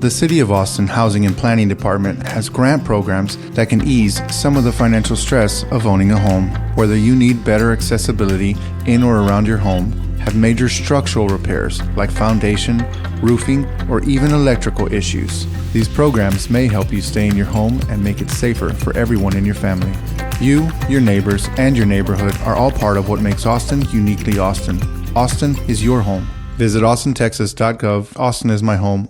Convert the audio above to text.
The City of Austin Housing and Planning Department has grant programs that can ease some of the financial stress of owning a home. Whether you need better accessibility in or around your home, have major structural repairs like foundation, roofing, or even electrical issues, these programs may help you stay in your home and make it safer for everyone in your family. You, your neighbors, and your neighborhood are all part of what makes Austin uniquely Austin. Austin is your home. Visit austintexas.gov. Austin is my home.